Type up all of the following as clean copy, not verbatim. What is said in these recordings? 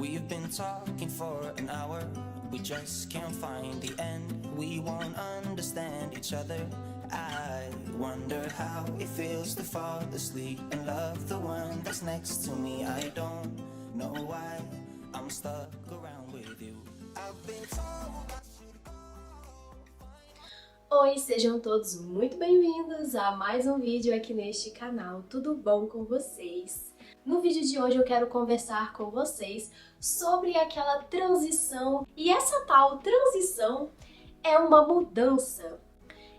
We've been talking for an hour, we just can't find the end. We won't understand each other. I wonder how it feels to fall asleep and love the one that's next to me. I don't know why I'm stuck around with you. I've been told I should go. Oi, sejam todos muito bem-vindos a mais um vídeo aqui neste canal. Tudo bom com vocês? No vídeo de hoje eu quero conversar com vocês sobre aquela transição. E essa tal transição é uma mudança.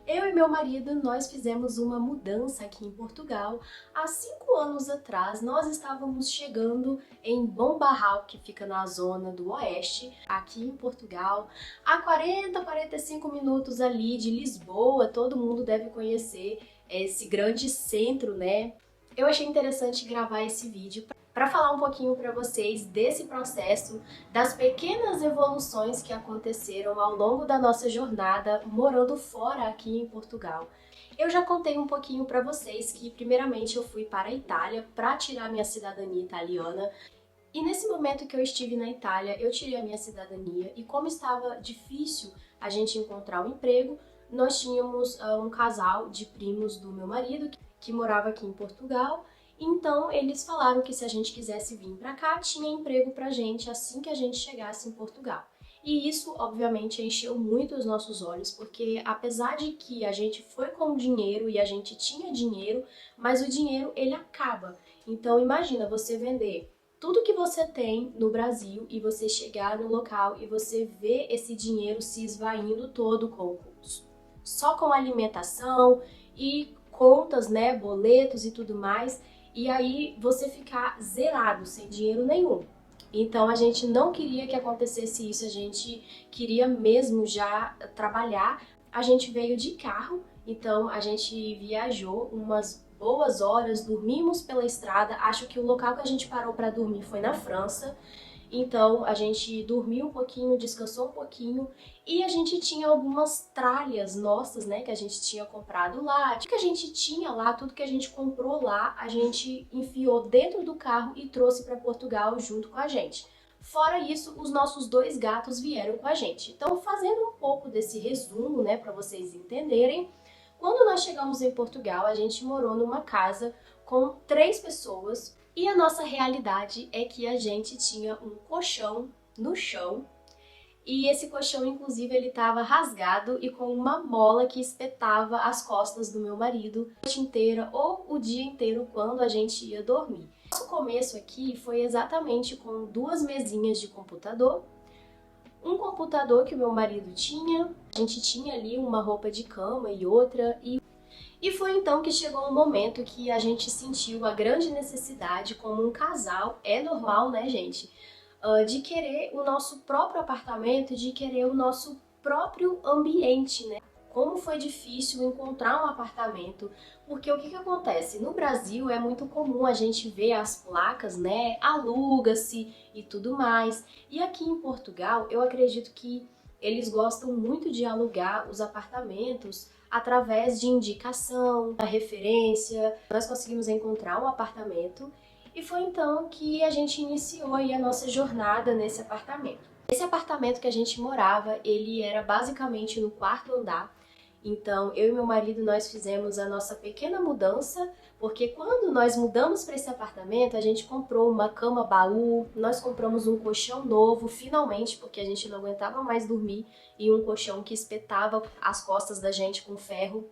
Eu e meu marido, nós fizemos uma mudança aqui em Portugal. Há 5 anos atrás, nós estávamos chegando em Bombarral, que fica na zona do Oeste, aqui em Portugal, a 45 minutos ali de Lisboa. Todo mundo deve conhecer esse grande centro, né? Eu achei interessante gravar esse vídeo para falar um pouquinho para vocês desse processo, das pequenas evoluções que aconteceram ao longo da nossa jornada morando fora aqui em Portugal. Eu já contei um pouquinho para vocês que primeiramente eu fui para a Itália para tirar minha cidadania italiana. E nesse momento que eu estive na Itália, eu tirei a minha cidadania e como estava difícil a gente encontrar um emprego, nós tínhamos um casal de primos do meu marido que morava aqui em Portugal. Então eles falaram que se a gente quisesse vir pra cá, tinha emprego pra gente assim que a gente chegasse em Portugal. E isso, obviamente, encheu muito os nossos olhos, porque apesar de que a gente foi com dinheiro e a gente tinha dinheiro, mas o dinheiro, ele acaba. Então imagina você vender tudo que você tem no Brasil e você chegar no local e você ver esse dinheiro se esvaindo todo só com alimentação e contas, né, boletos e tudo mais, e aí você ficar zerado, sem dinheiro nenhum. Então a gente não queria que acontecesse isso, a gente queria mesmo já trabalhar. A gente veio de carro, então a gente viajou umas boas horas, dormimos pela estrada. Acho que o local que a gente parou para dormir foi na França. Então a gente dormiu um pouquinho, descansou um pouquinho e a gente tinha algumas tralhas nossas, né, que a gente tinha comprado lá. Tudo que a gente tinha lá, tudo que a gente comprou lá, a gente enfiou dentro do carro e trouxe para Portugal junto com a gente. Fora isso, os nossos 2 gatos vieram com a gente. Então, fazendo um pouco desse resumo, né, para vocês entenderem, quando nós chegamos em Portugal, a gente morou numa casa com 3 pessoas. E a nossa realidade é que a gente tinha um colchão no chão e esse colchão, inclusive, ele estava rasgado e com uma mola que espetava as costas do meu marido a noite inteira ou o dia inteiro quando a gente ia dormir. Nosso começo aqui foi exatamente com 2 mesinhas de computador, um computador que o meu marido tinha, a gente tinha ali uma roupa de cama e outra. E foi então que chegou um momento que a gente sentiu a grande necessidade, como um casal, é normal, né, gente, de querer o nosso próprio apartamento, de querer o nosso próprio ambiente, né? Como foi difícil encontrar um apartamento, porque o que acontece? No Brasil é muito comum a gente ver as placas, né, aluga-se e tudo mais. E aqui em Portugal, eu acredito que eles gostam muito de alugar os apartamentos através de indicação, da referência. Nós conseguimos encontrar um apartamento e foi então que a gente iniciou aí a nossa jornada nesse apartamento. Esse apartamento que a gente morava, ele era basicamente no 4º andar. Então, eu e meu marido, nós fizemos a nossa pequena mudança, porque quando nós mudamos para esse apartamento, a gente comprou uma cama-baú, nós compramos um colchão novo, finalmente, porque a gente não aguentava mais dormir em um colchão que espetava as costas da gente com ferro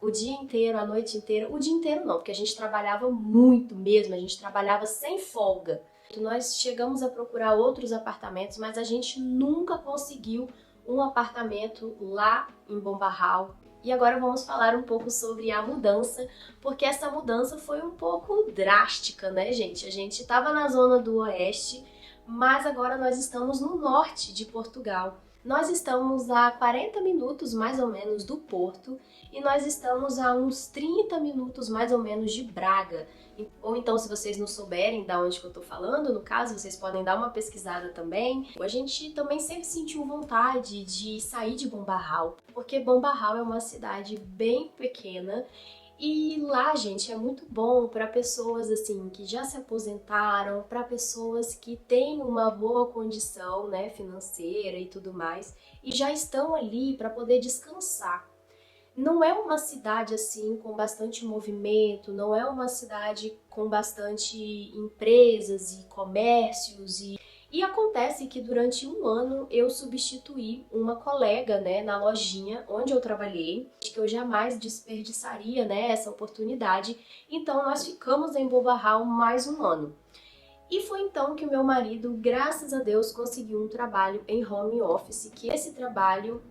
o dia inteiro, a noite inteira. O dia inteiro não, porque a gente trabalhava muito mesmo, a gente trabalhava sem folga. Nós chegamos a procurar outros apartamentos, mas a gente nunca conseguiu um apartamento lá em Bombarral. E agora vamos falar um pouco sobre a mudança, porque essa mudança foi um pouco drástica, né, gente? A gente estava na zona do Oeste, mas agora nós estamos no norte de Portugal. Nós estamos a 40 minutos mais ou menos do Porto e nós estamos a uns 30 minutos mais ou menos de Braga. Ou então, se vocês não souberem de onde que eu tô falando, no caso, vocês podem dar uma pesquisada também. A gente também sempre sentiu vontade de sair de Bombarral, porque Bombarral é uma cidade bem pequena E lá, gente, é muito bom para pessoas assim que já se aposentaram, para pessoas que têm uma boa condição, né, financeira e tudo mais, e já estão ali para poder descansar. Não é uma cidade assim com bastante movimento, não é uma cidade com bastante empresas e comércios e acontece que durante um ano eu substituí uma colega, né, na lojinha onde eu trabalhei, que eu jamais desperdiçaria, né, essa oportunidade. Então nós ficamos em Bobarral mais um ano. E foi então que o meu marido, graças a Deus, conseguiu um trabalho em home office, que esse trabalho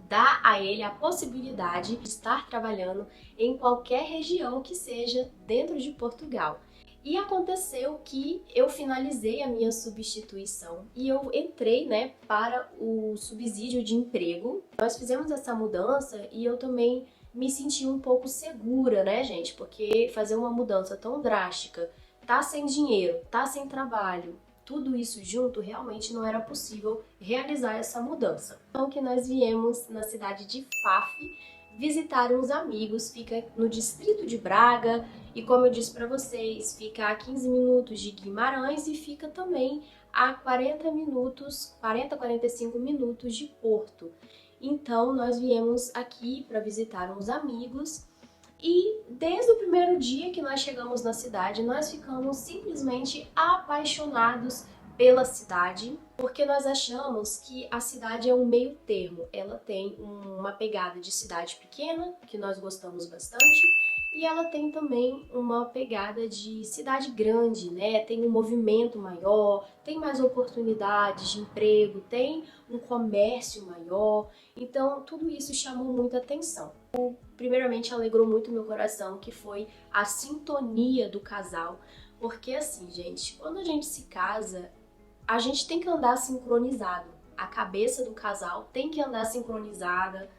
dá a ele a possibilidade de estar trabalhando em qualquer região que seja dentro de Portugal. E aconteceu que eu finalizei a minha substituição e eu entrei, né, para o subsídio de emprego. Nós fizemos essa mudança e eu também me senti um pouco segura, né, gente? Porque fazer uma mudança tão drástica, tá sem dinheiro, tá sem trabalho, tudo isso junto, realmente não era possível realizar essa mudança. Então que nós viemos na cidade de Faf visitar uns amigos, fica no distrito de Braga e como eu disse para vocês, fica a 15 minutos de Guimarães e fica também a 40 minutos, 45 minutos de Porto. Então nós viemos aqui para visitar uns amigos e desde o primeiro dia que nós chegamos na cidade, nós ficamos simplesmente apaixonados pela cidade, porque nós achamos que a cidade é um meio termo. Ela tem uma pegada de cidade pequena, que nós gostamos bastante, e ela tem também uma pegada de cidade grande, né? Tem um movimento maior, tem mais oportunidades de emprego, tem um comércio maior. Então, tudo isso chamou muita atenção. Primeiramente, alegrou muito meu coração, que foi a sintonia do casal. Porque assim, gente, quando a gente se casa, a gente tem que andar sincronizado. A cabeça do casal tem que andar sincronizada,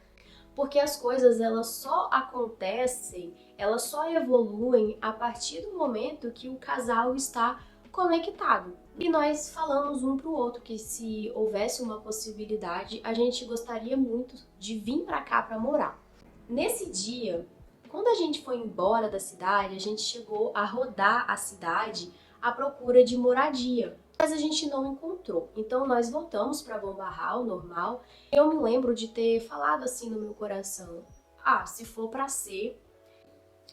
porque as coisas elas só acontecem, elas só evoluem a partir do momento que o casal está conectado. E nós falamos um pro outro que se houvesse uma possibilidade, a gente gostaria muito de vir para cá para morar. Nesse dia, quando a gente foi embora da cidade, a gente chegou a rodar a cidade à procura de moradia, mas a gente não encontrou. Então nós voltamos para Bombarral, normal. Eu me lembro de ter falado assim no meu coração: ah, se for para ser,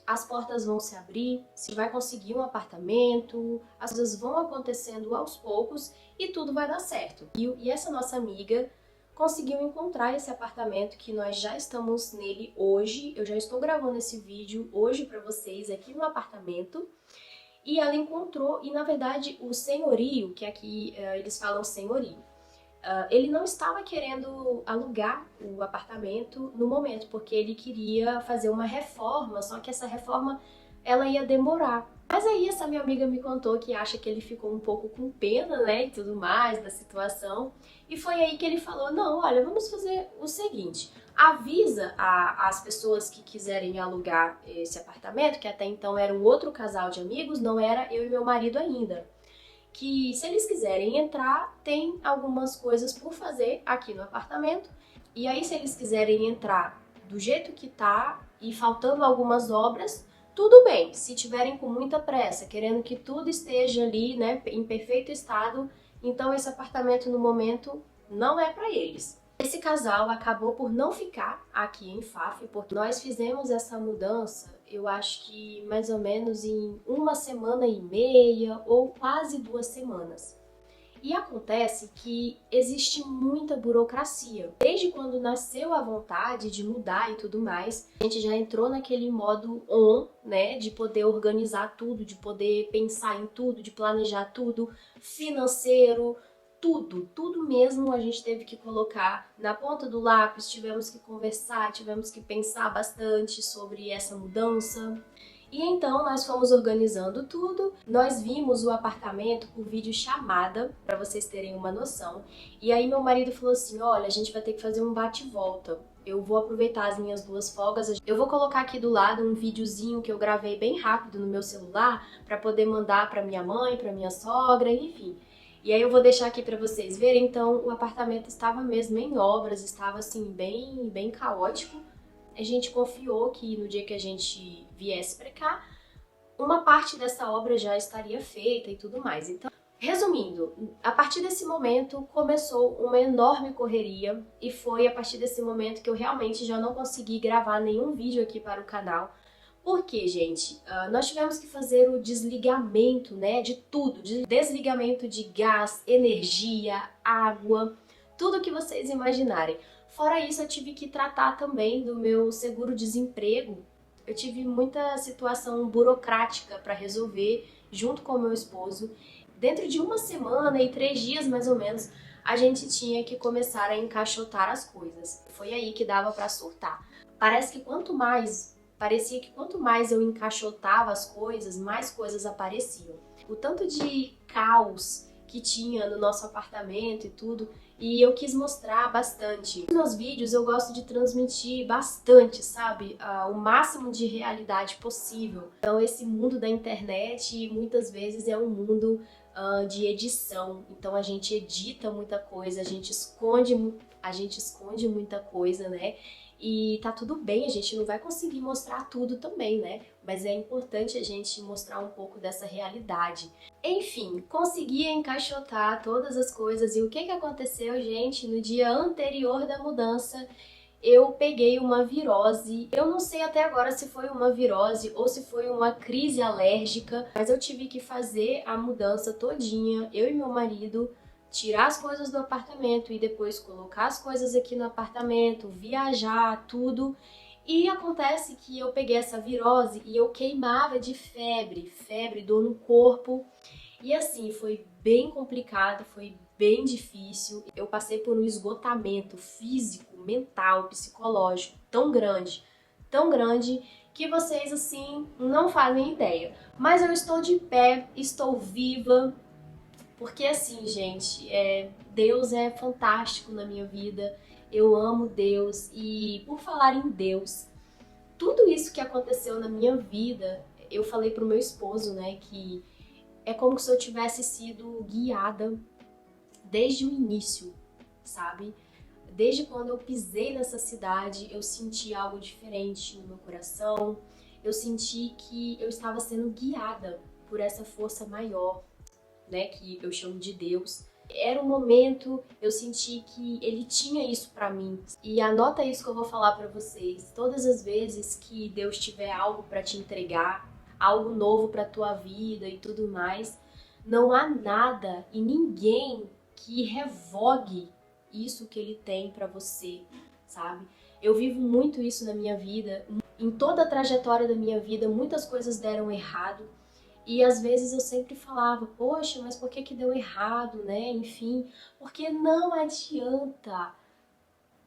as portas vão se abrir, se vai conseguir um apartamento, as coisas vão acontecendo aos poucos e tudo vai dar certo. E essa nossa amiga conseguiu encontrar esse apartamento que nós já estamos nele hoje. Eu já estou gravando esse vídeo hoje para vocês aqui no apartamento. E ela encontrou, e na verdade o senhorio, que aqui eles falam senhorio, ele não estava querendo alugar o apartamento no momento, porque ele queria fazer uma reforma, só que essa reforma ela ia demorar. Mas aí essa minha amiga me contou que acha que ele ficou um pouco com pena, né, e tudo mais da situação. E foi aí que ele falou: não, olha, vamos fazer o seguinte, avisa as pessoas que quiserem alugar esse apartamento, que até então era um outro casal de amigos, não era eu e meu marido ainda, que se eles quiserem entrar, tem algumas coisas por fazer aqui no apartamento. E aí se eles quiserem entrar do jeito que tá e faltando algumas obras, tudo bem. Se tiverem com muita pressa, querendo que tudo esteja ali, né, em perfeito estado, então esse apartamento no momento não é para eles. Esse casal acabou por não ficar aqui em Faf, porque nós fizemos essa mudança, eu acho que mais ou menos em 1,5 semanas ou quase 2 semanas. E acontece que existe muita burocracia. Desde quando nasceu a vontade de mudar e tudo mais, a gente já entrou naquele modo on, né, de poder organizar tudo, de poder pensar em tudo, de planejar tudo, financeiro, tudo mesmo a gente teve que colocar na ponta do lápis, tivemos que conversar, tivemos que pensar bastante sobre essa mudança. E então nós fomos organizando tudo, nós vimos o apartamento por videochamada, para vocês terem uma noção. E aí meu marido falou assim: olha, a gente vai ter que fazer um bate-volta. Eu vou aproveitar as minhas 2 folgas. Eu vou colocar aqui do lado um videozinho que eu gravei bem rápido no meu celular para poder mandar para minha mãe, para minha sogra, enfim. E aí eu vou deixar aqui para vocês verem. Então o apartamento estava mesmo em obras, estava assim bem caótico. a gente confiou que no dia que a gente viesse para cá, uma parte dessa obra já estaria feita e tudo mais. Então, resumindo, a partir desse momento começou uma enorme correria e foi a partir desse momento que eu realmente já não consegui gravar nenhum vídeo aqui para o canal. Porque, gente, nós tivemos que fazer o desligamento, né, de tudo, desligamento de gás, energia, água, tudo que vocês imaginarem. Fora isso, eu tive que tratar também do meu seguro-desemprego. Eu tive muita situação burocrática para resolver junto com o meu esposo. Dentro de uma semana e 3 dias, mais ou menos, a gente tinha que começar a encaixotar as coisas. Foi aí que dava para surtar. Parecia que quanto mais eu encaixotava as coisas, mais coisas apareciam. O tanto de caos que tinha no nosso apartamento e tudo, e eu quis mostrar bastante. Nos meus vídeos eu gosto de transmitir bastante, sabe? O máximo de realidade possível. Então esse mundo da internet muitas vezes é um mundo de edição. Então a gente edita muita coisa, a gente esconde muita coisa, né? E tá tudo bem, a gente não vai conseguir mostrar tudo também, né? Mas é importante a gente mostrar um pouco dessa realidade. Enfim, consegui encaixotar todas as coisas. E o que aconteceu, gente? No dia anterior da mudança, eu peguei uma virose. Eu não sei até agora se foi uma virose ou se foi uma crise alérgica, mas eu tive que fazer a mudança todinha, eu e meu marido, tirar as coisas do apartamento e depois colocar as coisas aqui no apartamento, viajar, tudo. E acontece que eu peguei essa virose e eu queimava de febre, dor no corpo. E assim, foi bem complicado, foi bem difícil. Eu passei por um esgotamento físico, mental, psicológico tão grande, que vocês assim não fazem ideia. Mas eu estou de pé, estou viva. Porque assim, gente, Deus é fantástico na minha vida, eu amo Deus e por falar em Deus, tudo isso que aconteceu na minha vida, eu falei pro meu esposo, né, que é como se eu tivesse sido guiada desde o início, sabe? Desde quando eu pisei nessa cidade, eu senti algo diferente no meu coração, eu senti que eu estava sendo guiada por essa força maior, né, que eu chamo de Deus. Era um momento, eu senti que ele tinha isso pra mim. E anota isso que eu vou falar pra vocês. Todas as vezes que Deus tiver algo pra te entregar, algo novo pra tua vida e tudo mais, não há nada e ninguém que revogue isso que ele tem pra você, sabe? Eu vivo muito isso na minha vida. Em toda a trajetória da minha vida, muitas coisas deram errado. E às vezes eu sempre falava, poxa, mas por que deu errado, né? Enfim, porque não adianta.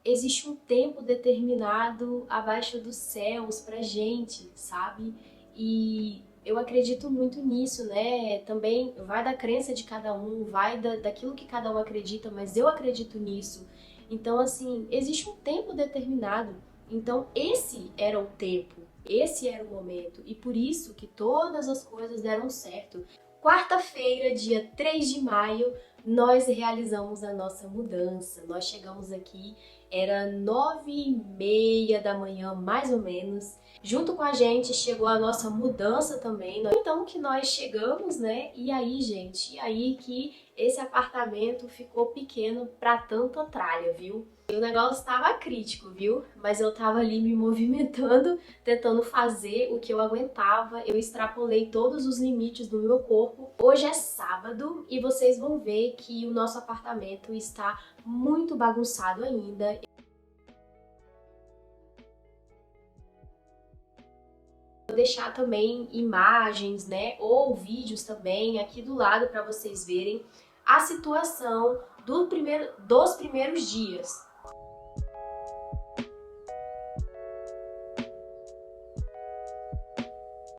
Existe um tempo determinado abaixo dos céus pra gente, sabe? E eu acredito muito nisso, né? Também vai da crença de cada um, vai daquilo que cada um acredita, mas eu acredito nisso. Então, assim, existe um tempo determinado. Então, esse era o tempo. Esse era o momento e por isso que todas as coisas deram certo. Quarta-feira, dia 3 de maio, nós realizamos a nossa mudança. Nós chegamos aqui, era 9h30 da manhã, mais ou menos. Junto com a gente chegou a nossa mudança também. Então que nós chegamos, né? E aí, gente, e aí que esse apartamento ficou pequeno pra tanta tralha, viu? E o negócio estava crítico, viu? Mas eu tava ali me movimentando, tentando fazer o que eu aguentava. Eu extrapolei todos os limites do meu corpo. Hoje é sábado e vocês vão ver que o nosso apartamento está muito bagunçado ainda. Vou deixar também imagens, né, ou vídeos também aqui do lado para vocês verem a situação dos primeiros dias.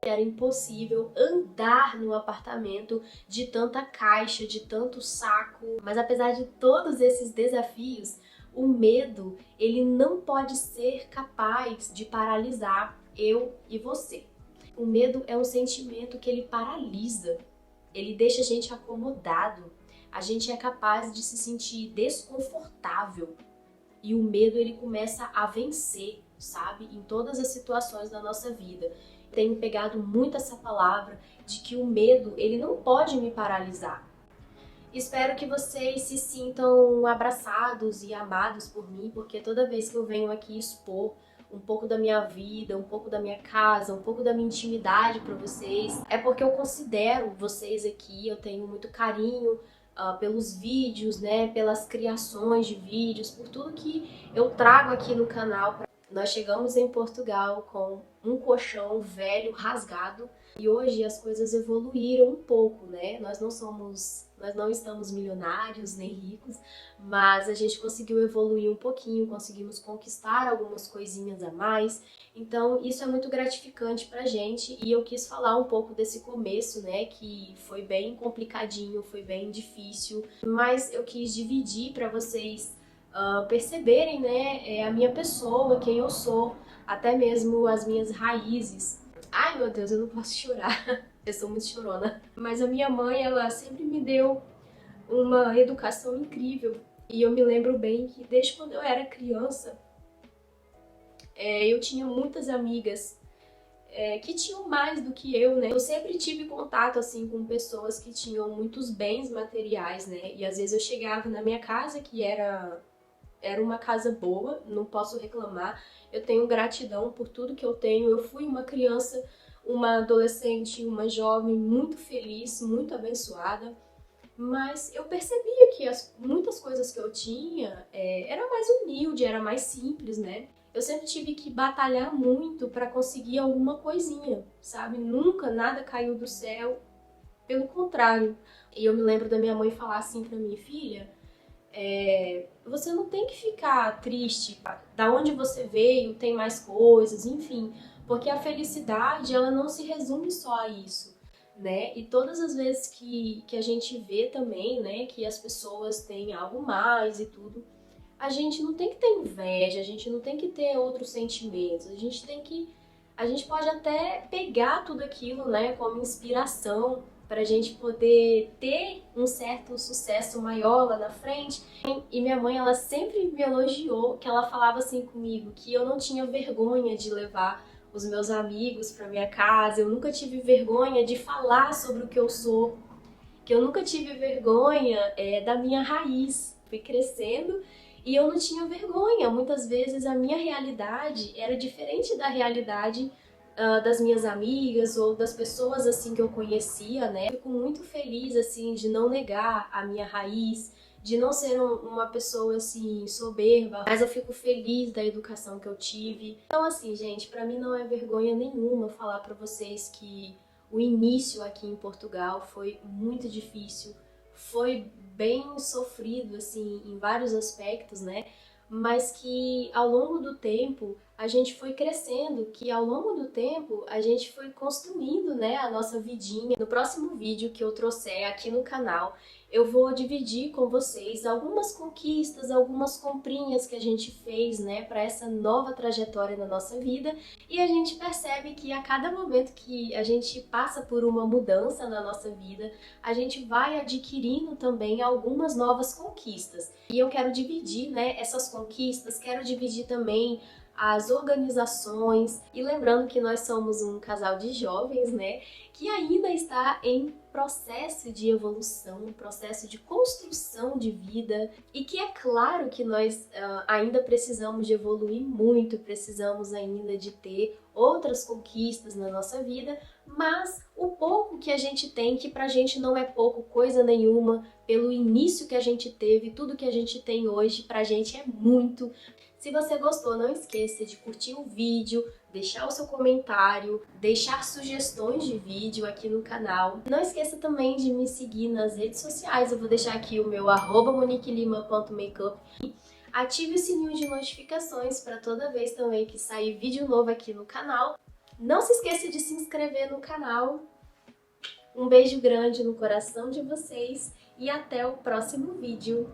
Era impossível andar no apartamento de tanta caixa, de tanto saco. Mas apesar de todos esses desafios, o medo, ele não pode ser capaz de paralisar eu e você. O medo é um sentimento que ele paralisa, ele deixa a gente acomodado, a gente é capaz de se sentir desconfortável. e o medo ele começa a vencer, sabe? Em todas as situações da nossa vida. Tenho pegado muito essa palavra de que o medo ele não pode me paralisar. Espero que vocês se sintam abraçados e amados por mim, porque toda vez que eu venho aqui expor um pouco da minha vida, um pouco da minha casa, um pouco da minha intimidade para vocês, é porque eu considero vocês aqui, eu tenho muito carinho pelos vídeos, né, pelas criações de vídeos, por tudo que eu trago aqui no canal. Nós chegamos em Portugal com um colchão velho, rasgado, e hoje as coisas evoluíram um pouco, né? Nós não estamos milionários nem ricos, mas a gente conseguiu evoluir um pouquinho, conseguimos conquistar algumas coisinhas a mais. Então isso é muito gratificante pra gente, e eu quis falar um pouco desse começo, né, que foi bem complicadinho, foi bem difícil, mas eu quis dividir pra vocês perceberem, né, a minha pessoa, quem eu sou, até mesmo as minhas raízes. Ai meu Deus, eu não posso chorar, eu sou muito chorona. Mas a minha mãe, ela sempre me deu uma educação incrível. E eu me lembro bem que desde quando eu era criança, eu tinha muitas amigas que tinham mais do que eu, né? Eu sempre tive contato, assim, com pessoas que tinham muitos bens materiais, né? E às vezes eu chegava na minha casa, que era uma casa boa, não posso reclamar. Eu tenho gratidão por tudo que eu tenho. Eu fui uma criança, uma adolescente, uma jovem muito feliz, muito abençoada. Mas eu percebia que muitas coisas que eu tinha era mais humilde, era mais simples, né? Eu sempre tive que batalhar muito para conseguir alguma coisinha, sabe? Nunca nada caiu do céu, pelo contrário. E eu me lembro da minha mãe falar assim pra mim: filha, você não tem que ficar triste, da onde você veio tem mais coisas, enfim, porque a felicidade ela não se resume só a isso, né? E todas as vezes que a gente vê também, né, que as pessoas têm algo mais e tudo, a gente não tem que ter inveja, a gente não tem que ter outros sentimentos, a gente pode até pegar tudo aquilo, né, como inspiração, para a gente poder ter um certo sucesso maior lá na frente. E minha mãe, ela sempre me elogiou, que ela falava assim comigo, que eu não tinha vergonha de levar os meus amigos para minha casa, eu nunca tive vergonha de falar sobre o que eu sou, que eu nunca tive vergonha da minha raiz. Fui crescendo e eu não tinha vergonha. Muitas vezes a minha realidade era diferente da realidade das minhas amigas ou das pessoas assim que eu conhecia, né? Fico muito feliz assim de não negar a minha raiz, de não ser uma pessoa assim soberba, mas eu fico feliz da educação que eu tive. Então assim, gente, pra mim não é vergonha nenhuma falar pra vocês que o início aqui em Portugal foi muito difícil, foi bem sofrido assim em vários aspectos, né? Mas que ao longo do tempo a gente foi crescendo, que ao longo do tempo a gente foi construindo, né, a nossa vidinha. No próximo vídeo que eu trouxer aqui no canal, eu vou dividir com vocês algumas conquistas, algumas comprinhas que a gente fez, né, para essa nova trajetória na nossa vida, e a gente percebe que a cada momento que a gente passa por uma mudança na nossa vida, a gente vai adquirindo também algumas novas conquistas. E eu quero dividir, né, essas conquistas, quero dividir também as organizações, e lembrando que nós somos um casal de jovens, né, que ainda está em processo de evolução, processo de construção de vida, e que é claro que nós ainda precisamos de evoluir muito, precisamos ainda de ter outras conquistas na nossa vida, mas o pouco que a gente tem, que pra gente não é pouco coisa nenhuma, pelo início que a gente teve, tudo que a gente tem hoje, pra gente é muito. Se você gostou, não esqueça de curtir o vídeo, deixar o seu comentário, deixar sugestões de vídeo aqui no canal. Não esqueça também de me seguir nas redes sociais, eu vou deixar aqui o meu @moniquelima.makeup. Ative o sininho de notificações para toda vez também que sair vídeo novo aqui no canal. Não se esqueça de se inscrever no canal. Um beijo grande no coração de vocês e até o próximo vídeo.